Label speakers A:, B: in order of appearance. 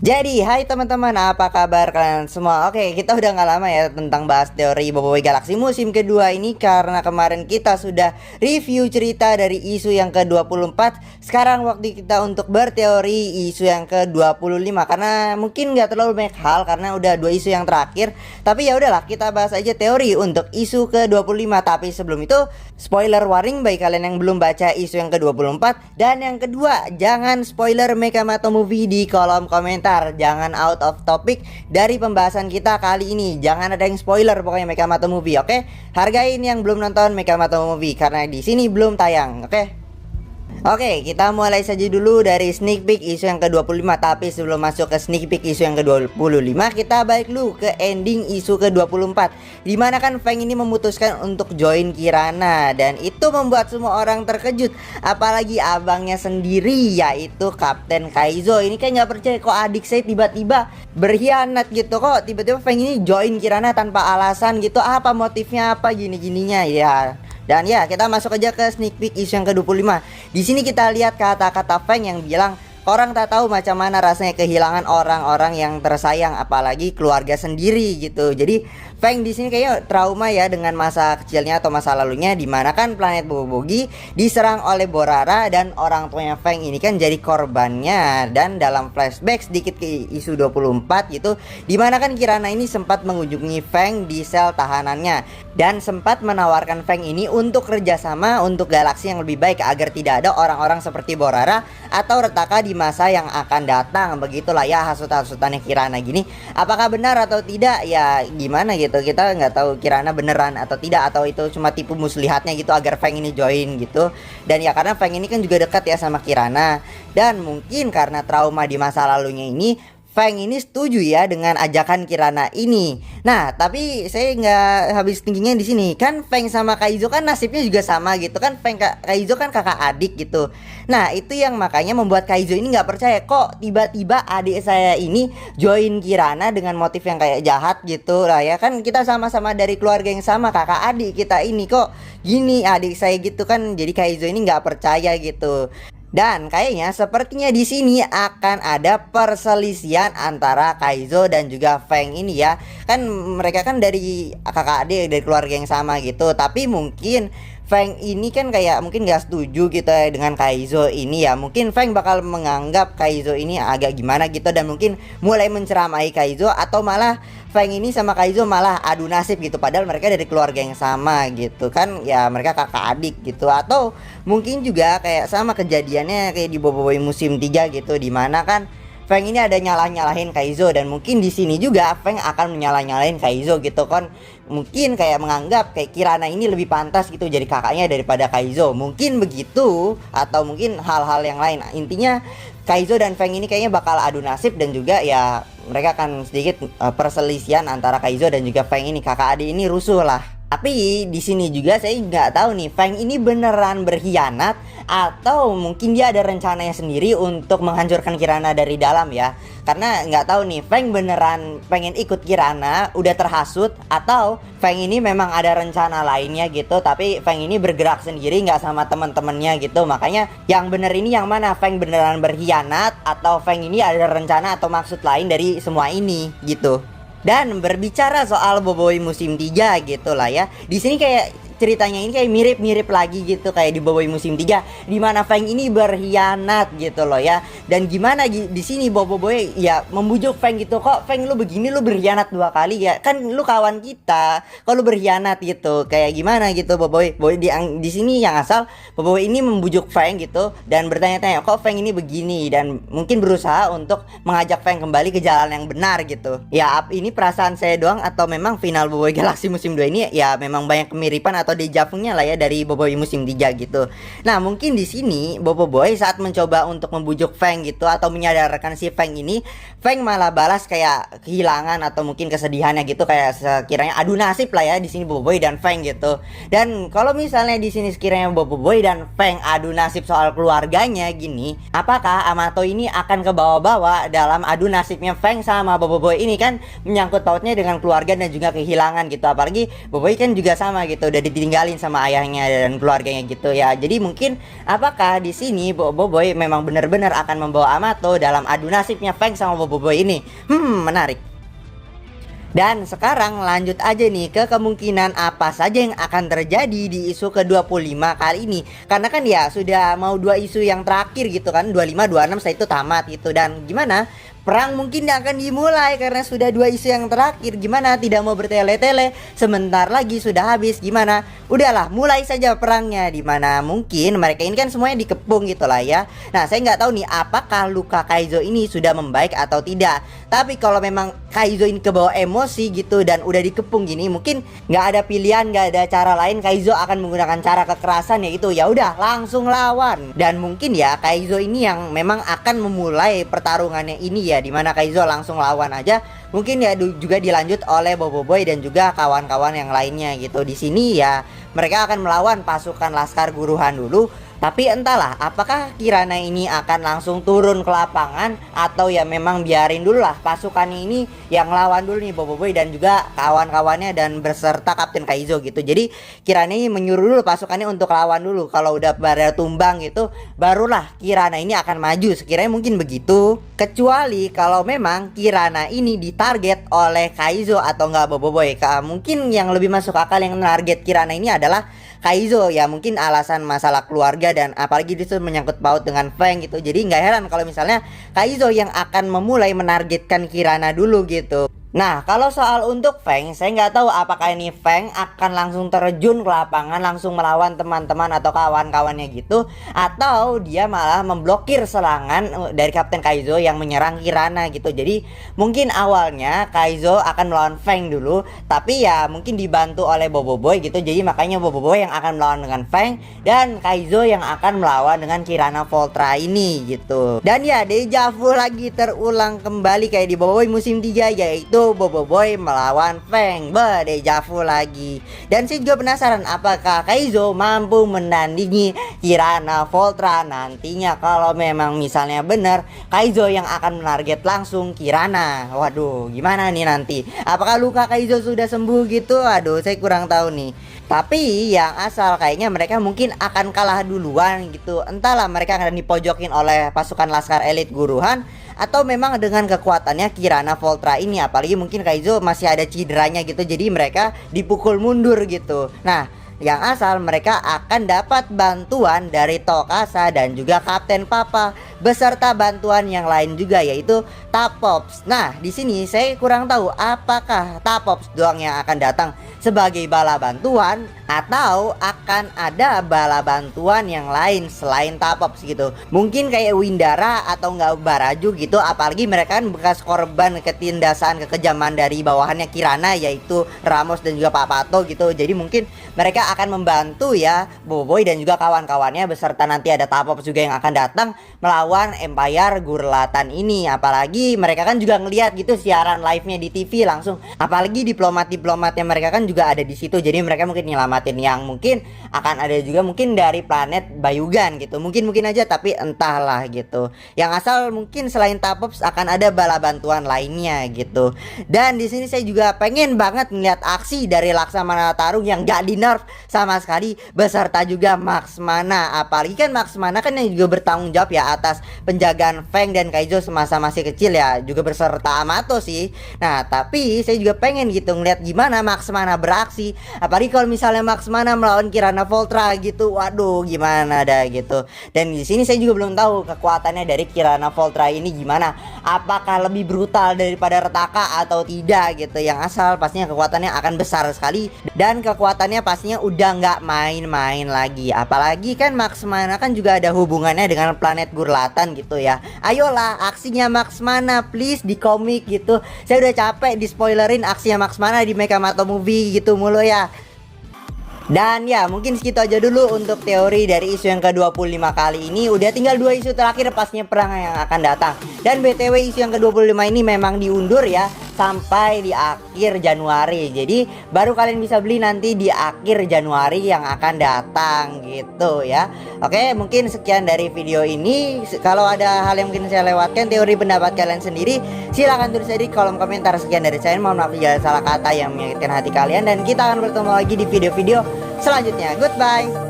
A: Jadi, hai teman-teman, apa kabar kalian semua? Oke, kita udah nggak lama ya tentang bahas teori Boboiboy Galaxy musim kedua ini karena kemarin kita sudah review cerita dari isu yang ke-24. Sekarang waktu kita untuk berteori isu yang ke-25 karena mungkin nggak terlalu banyak hal karena udah dua isu yang terakhir. Tapi ya udahlah, kita bahas aja teori untuk isu ke-25. Tapi sebelum itu, spoiler warning bagi kalian yang belum baca isu yang ke-24. Dan yang kedua, jangan spoiler Mekamato Movie di kolom komentar. Jangan out of topic dari pembahasan kita kali ini. Jangan ada yang spoiler pokoknya Mekamato Movie, oke? Hargain yang belum nonton Mekamato Movie karena di sini belum tayang, oke? Oke, kita mulai saja dulu dari sneak peek isu yang ke-25. Tapi sebelum masuk ke sneak peek isu yang ke-25, kita balik dulu ke ending isu ke-24, dimana kan Feng ini memutuskan untuk join Kirana. Dan itu membuat semua orang terkejut, apalagi abangnya sendiri, yaitu Kapten Kaizo. Ini kan nggak percaya kok adik saya tiba-tiba berkhianat gitu. Kok tiba-tiba Feng ini join Kirana tanpa alasan gitu. Apa motifnya, apa gini-gininya ya. Dan ya, kita masuk aja ke sneak peek isu yang ke-25. Di sini kita lihat kata-kata Feng yang bilang, orang tak tahu macam mana rasanya kehilangan orang-orang yang tersayang, apalagi keluarga sendiri gitu. Jadi Feng di sini kayaknya trauma ya dengan masa kecilnya atau masa lalunya, dimana kan planet Bobogi diserang oleh Borara dan orang tuanya Feng ini kan jadi korbannya. Dan dalam flashback sedikit ke isu 24 gitu, dimana kan Kirana ini sempat mengunjungi Feng di sel tahanannya dan sempat menawarkan Feng ini untuk kerjasama untuk galaksi yang lebih baik agar tidak ada orang-orang seperti Borara atau Retaka di masa yang akan datang. Begitulah ya hasut-hasutannya Kirana gini. Apakah benar atau tidak ya gimana gitu, kita nggak tahu Kirana beneran atau tidak, atau itu cuma tipu muslihatnya gitu agar Feng ini join gitu. Dan ya karena Feng ini kan juga dekat ya sama Kirana, dan mungkin karena trauma di masa lalunya ini Feng ini setuju ya dengan ajakan Kirana ini. Nah, tapi saya nggak habis thinkingnya di sini. Kan Feng sama Kaizo kan nasibnya juga sama gitu kan. Kaizo kan kakak adik gitu. Nah, itu yang makanya membuat Kaizo ini nggak percaya kok tiba-tiba adik saya ini join Kirana dengan motif yang kayak jahat gitu lah ya. Kan kita sama-sama dari keluarga yang sama, kakak adik kita ini kok gini adik saya gitu kan. Jadi Kaizo ini nggak percaya gitu. Dan kayaknya sepertinya di sini akan ada perselisihan antara Kaizo dan juga Feng ini ya. Kan mereka kan dari kakak adik, dari keluarga yang sama gitu. Tapi mungkin Feng ini kan kayak mungkin gak setuju gitu ya dengan Kaizo ini ya. Mungkin Feng bakal menganggap Kaizo ini agak gimana gitu, dan mungkin mulai menceramai Kaizo, atau malah Feng ini sama Kaizo malah adu nasib gitu, padahal mereka dari keluarga yang sama gitu kan ya, mereka kakak adik gitu. Atau mungkin juga kayak sama kejadiannya kayak di Boboiboy musim 3 gitu, dimana kan Feng ini ada nyalah-nyalahin Kaizo, dan mungkin di sini juga Feng akan menyalah-nyalahin Kaizo gitu kan. Mungkin kayak menganggap kayak Kirana ini lebih pantas gitu jadi kakaknya daripada Kaizo. Mungkin begitu, atau mungkin hal-hal yang lain. Intinya Kaizo dan Feng ini kayaknya bakal adu nasib, dan juga ya mereka akan sedikit perselisihan antara Kaizo dan juga Feng ini, kakak adik ini rusuh lah. Tapi di sini juga saya nggak tahu nih, Feng ini beneran berkhianat atau mungkin dia ada rencananya sendiri untuk menghancurkan Kirana dari dalam ya. Karena nggak tahu nih, Feng beneran pengen ikut Kirana, udah terhasut, atau Feng ini memang ada rencana lainnya gitu. Tapi Feng ini bergerak sendiri nggak sama teman-temannya gitu. Makanya yang bener ini yang mana, Feng beneran berkhianat atau Feng ini ada rencana atau maksud lain dari semua ini gitu. Dan berbicara soal Boboiboy musim 3 gitu lah ya. Di sini kayak ceritanya ini kayak mirip-mirip lagi gitu kayak di Boboiboy musim 3, di mana Feng ini berkhianat gitu loh ya. Dan gimana di sini Boboiboy ya membujuk Feng gitu, kok Feng lu begini, lu berkhianat 2 kali ya. Kan lu kawan kita, kok lu berkhianat gitu. Kayak gimana gitu Boboiboy di sini yang asal Boboiboy ini membujuk Feng gitu dan bertanya-tanya kok Feng ini begini, dan mungkin berusaha untuk mengajak Feng kembali ke jalan yang benar gitu. Ya ini perasaan saya doang atau memang final Boboiboy Galaxy musim 2 ini ya memang banyak kemiripan atau dejavunya lah ya dari Boboiboy musim 3 gitu. Nah, mungkin di sini Boboiboy saat mencoba untuk membujuk Feng gitu atau menyadarkan si Feng ini, Feng malah balas kayak kehilangan atau mungkin kesedihannya gitu, kayak sekiranya adu nasib lah ya di sini Boboiboy dan Feng gitu. Dan kalau misalnya di sini sekiranya Boboiboy dan Feng adu nasib soal keluarganya gini, apakah Amato ini akan ke bawah-bawah dalam adu nasibnya Feng sama Boboiboy ini? Kan menyangkut pautnya dengan keluarga dan juga kehilangan gitu. Apalagi Boboiboy kan juga sama gitu, udah ditinggalin sama ayahnya dan keluarganya gitu ya. Jadi mungkin apakah di sini Boboiboy memang benar-benar akan membawa Amato dalam adu nasibnya Feng sama Boboiboy ini? Menarik. Dan sekarang lanjut aja nih ke kemungkinan apa saja yang akan terjadi di isu ke-25 kali ini. Karena kan ya sudah mau 2 isu yang terakhir gitu kan, 25, 26 setelah itu tamat gitu. Dan gimana? Perang mungkin akan dimulai karena sudah 2 isu yang terakhir. Gimana? Tidak mau bertele-tele, sebentar lagi sudah habis. Gimana? Udahlah, mulai saja perangnya. Dimana mungkin mereka ini kan semuanya dikepung gitu lah ya. Nah, saya nggak tahu nih apakah luka Kaizo ini sudah membaik atau tidak. Tapi kalau memang Kaizo ini kebawa emosi gitu dan udah dikepung gini, mungkin nggak ada pilihan, nggak ada cara lain. Kaizo akan menggunakan cara kekerasan, yaitu ya udah langsung lawan. Dan mungkin ya Kaizo ini yang memang akan memulai pertarungannya ini ya, dimana Kaizo langsung lawan aja. Mungkin ya juga dilanjut oleh Boboiboy dan juga kawan-kawan yang lainnya gitu. Di sini ya mereka akan melawan pasukan Laskar Guruhan dulu. Tapi entahlah apakah Kirana ini akan langsung turun ke lapangan atau ya memang biarin dulu lah pasukan ini yang lawan dulu nih Boboiboy dan juga kawan-kawannya dan berserta Kapten Kaizo gitu. Jadi Kirana ini menyuruh dulu pasukannya untuk lawan dulu. Kalau udah pada tumbang gitu barulah Kirana ini akan maju. Sekiranya mungkin begitu. Kecuali kalau memang Kirana ini ditarget oleh Kaizo atau enggak Boboiboy. Mungkin yang lebih masuk akal yang target Kirana ini adalah Kaizo ya, mungkin alasan masalah keluarga dan apalagi itu menyangkut paut dengan Feng gitu. Jadi nggak heran kalau misalnya Kaizo yang akan memulai menargetkan Kirana dulu gitu. Nah, kalau soal untuk Feng, saya nggak tahu apakah ini Feng akan langsung terjun ke lapangan, langsung melawan teman-teman atau kawan-kawannya gitu, atau dia malah memblokir serangan dari Kapten Kaizo yang menyerang Kirana gitu. Jadi mungkin awalnya Kaizo akan melawan Feng dulu, tapi ya mungkin dibantu oleh Boboiboy gitu. Jadi makanya Boboiboy yang akan melawan dengan Feng dan Kaizo yang akan melawan dengan Kirana Voltra ini gitu. Dan ya deja vu lagi terulang kembali kayak di Boboiboy musim 3, yaitu Boboiboy melawan Feng. Deja vu lagi. Dan saya juga penasaran apakah Kaizo mampu menandingi Kirana Voltra nantinya kalau memang misalnya benar Kaizo yang akan menarget langsung Kirana. Waduh, gimana nih nanti? Apakah luka Kaizo sudah sembuh gitu? Aduh, saya kurang tahu nih. Tapi yang asal kayaknya mereka mungkin akan kalah duluan gitu. Entahlah mereka akan dipojokin oleh pasukan Laskar Elit Guruhan atau memang dengan kekuatannya Kirana Voltra ini, apalagi mungkin Kaizo masih ada cederanya gitu, jadi mereka dipukul mundur gitu. Nah, yang asal mereka akan dapat bantuan dari Tokasa dan juga Kapten Papa beserta bantuan yang lain juga yaitu Tapops. Nah, di sini saya kurang tahu apakah Tapops doang yang akan datang sebagai bala bantuan atau akan ada bala bantuan yang lain selain Tapops gitu. Mungkin kayak Windara atau enggak Baraju gitu, apalagi mereka kan bekas korban ketindasan kekejaman dari bawahannya Kirana yaitu Ramos dan juga Pak Pato gitu. Jadi mungkin mereka akan membantu ya Boboiboy dan juga kawan-kawannya beserta nanti ada Tapops juga yang akan datang melawan Empire Gurlatan ini. Apalagi mereka kan juga ngelihat gitu siaran live-nya di TV langsung. Apalagi diplomat-diplomatnya mereka kan juga ada di situ. Jadi mereka mungkin nyelamatin yang mungkin akan ada juga mungkin dari planet Bayugan gitu. Mungkin aja tapi entahlah gitu. Yang asal mungkin selain Tapops akan ada bala bantuan lainnya gitu. Dan di sini saya juga pengen banget melihat aksi dari Laksamana Tarung yang gak di nerf sama sekali beserta juga Max Mana. Apalagi kan Max Mana kan yang juga bertanggung jawab ya atas penjagaan Feng dan Kaizo semasa masih kecil ya, juga berserta Amato sih. Nah, tapi saya juga pengen gitu ngeliat gimana Max Mana beraksi. Apalagi kalau misalnya Max Mana melawan Kirana Voltra gitu. Waduh, gimana dah gitu. Dan di sini saya juga belum tahu kekuatannya dari Kirana Voltra ini gimana. Apakah lebih brutal daripada Retaka atau tidak gitu. Yang asal pastinya kekuatannya akan besar sekali dan kekuatannya pastinya udah nggak main-main lagi. Apalagi kan Max Mana kan juga ada hubungannya dengan planet Gurlatan gitu ya. Ayolah aksinya Max Mana please di komik gitu. Saya udah capek di spoilerin aksinya Max Mana di Mekamato Movie gitu mulu ya. Dan ya mungkin segitu aja dulu untuk teori dari isu yang ke-25 kali ini. Udah tinggal 2 isu terakhir pastinya perang yang akan datang. Dan BTW isu yang ke-25 ini memang diundur ya sampai di akhir Januari. Jadi baru kalian bisa beli nanti di akhir Januari yang akan datang gitu ya. Oke, mungkin sekian dari video ini. Kalau ada hal yang mungkin saya lewatkan, teori pendapat kalian sendiri, silahkan tulis di kolom komentar. Sekian dari saya, mohon maaf jika salah kata yang menyakitkan hati kalian. Dan kita akan bertemu lagi di video-video selanjutnya. Goodbye.